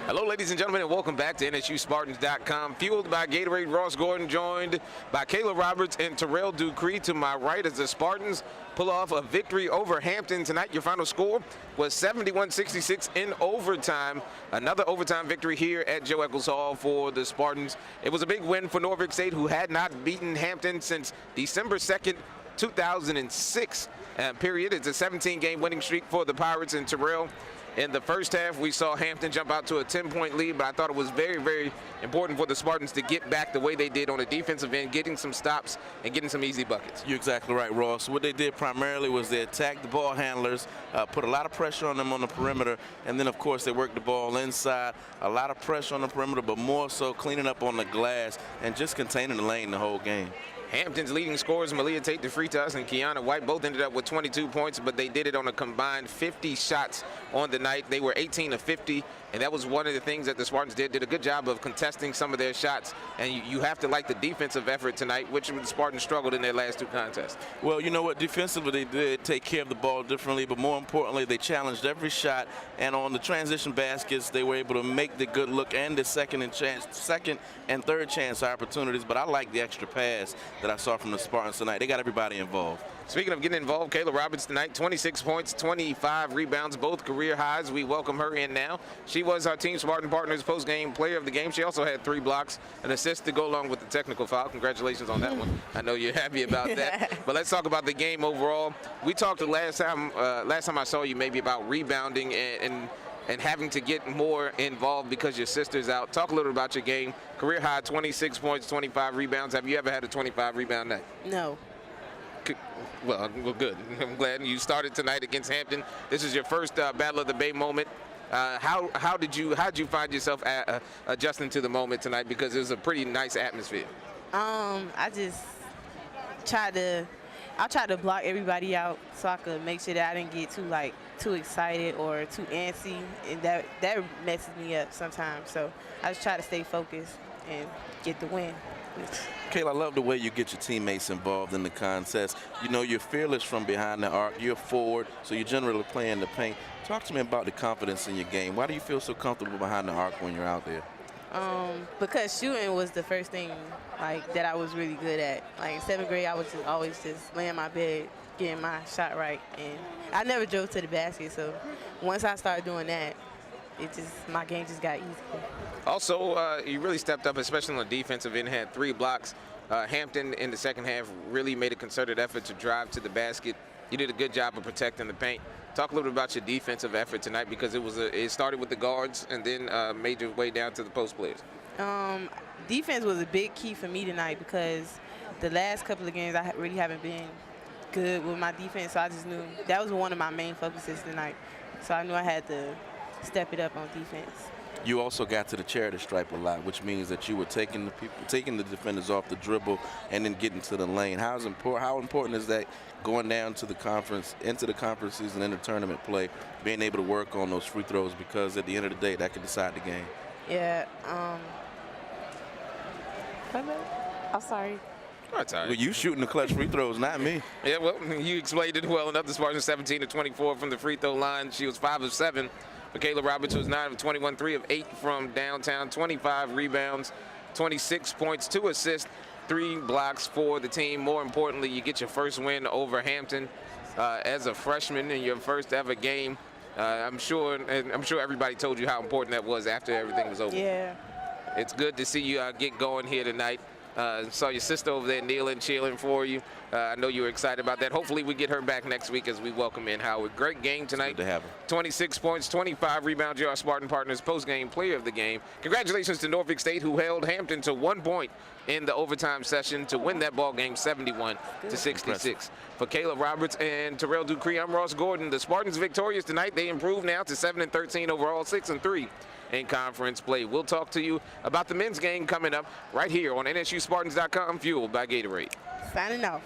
Hello, ladies and gentlemen, and welcome back to NSUSpartans.com. Fueled by Gatorade, Ross Gordon joined by Kayla Roberts and Terrell Dupree to my right as the Spartans pull off a victory over Hampton tonight. Your final score was 71-66 in overtime. Another overtime victory here at Joe Eccles Hall for the Spartans. It was a big win for Norfolk State, who had not beaten Hampton since December 2nd, 2006. Period. It's a 17-game winning streak for the Pirates. And Terrell, in the first half, we saw Hampton jump out to a 10-point lead, but I thought it was very, very important for the Spartans to get back the way they did on the defensive end, getting some stops and getting some easy buckets. You're exactly right, Ross. What they did primarily was they attacked the ball handlers, put a lot of pressure on them on the perimeter, and then, of course, they worked the ball inside. A lot of pressure on the perimeter, but more so cleaning up on the glass and just containing the lane the whole game. Hampton's leading scorers, Malia Tate DeFreitas and Kiana White, both ended up with 22 points, but they did it on a combined 50 shots on the night. They were 18 of 50, and that was one of the things that the Spartans did a good job of contesting some of their shots. And you have to like the defensive effort tonight, which the Spartans struggled in their last two contests. Well, you know what? Defensively, they did take care of the ball differently, but more importantly, they challenged every shot. And on the transition baskets, they were able to make the good look and the second and third chance opportunities. But I like the extra pass that I saw from the Spartans tonight. They got everybody involved. Speaking of getting involved, Kayla Roberts tonight, 26 points, 25 rebounds, both career highs. We welcome her in now. She was our Team Spartan Partners post-game player of the game. She also had 3 blocks, an assist to go along with the technical foul. Congratulations on that one. I know you're happy about that. But let's talk about the game overall. We talked the last time I saw you maybe about rebounding and having to get more involved because your sister's out. Talk a little about your game. Career high, 26 points, 25 rebounds. Have you ever had a 25 rebound night? No. Well, good. I'm glad you started tonight against Hampton. This is your first Battle of the Bay moment. How did you find yourself adjusting to the moment tonight? Because it was a pretty nice atmosphere. I just tried to block everybody out so I could make sure that I didn't get too excited or too antsy, and that messes me up sometimes. So I just try to stay focused and get the win. Kayla, I love the way you get your teammates involved in the contest. You know, you're fearless from behind the arc. You're forward, so you're generally playing the paint. Talk to me about the confidence in your game. Why do you feel so comfortable behind the arc when you're out there? Because shooting was the first thing that I was really good at. Like in 7th grade, I was always laying in my bed, getting my shot right, and I never drove to the basket. So once I started doing that, my game just got easier. Also, you really stepped up, especially on the defensive end, had 3 blocks. Hampton in the second half really made a concerted effort to drive to the basket. You did a good job of protecting the paint. Talk a little bit about your defensive effort tonight, because it started with the guards and then made your way down to the post players. Defense was a big key for me tonight, because the last couple of games I really haven't been good with my defense, so I just knew that was one of my main focuses tonight. So I knew I had to step it up on defense. You also got to the charity stripe a lot, which means that you were taking the defenders off the dribble and then getting to the lane. How important is that going down to the conference, into the conference season, into tournament play, being able to work on those free throws, because at the end of the day, that could decide the game? Yeah. I'm sorry. That's all right. Well, you shooting the clutch free throws, not me. Yeah, well, you explained it well enough. The Spartans 17 of 24 from the free throw line. She was 5 of 7. For Kayla Roberts, was 9 of 21, 3 of 8 from downtown, 25 rebounds, 26 points, 2 assists, 3 blocks for the team. More importantly, you get your first win over Hampton as a freshman in your first ever game. I'm sure everybody told you how important that was after everything was over. Yeah. It's good to see you get going here tonight. Saw your sister over there kneeling, cheering for you. I know you were excited about that. Hopefully we get her back next week as we welcome in Howard. Great game tonight. It's good to have her. 26 points, 25 rebounds. You're our Spartan Partners post-game player of the game. Congratulations to Norfolk State, who held Hampton to 1 point in the overtime session to win that ball game 71-66. For Kayla Roberts and Terrell Dupree, I'm Ross Gordon. The Spartans victorious tonight. They improved now to 7-13 overall, 6-3 in conference play. We'll talk to you about the men's game coming up right here on NSUSpartans.com, fueled by Gatorade. Signing off.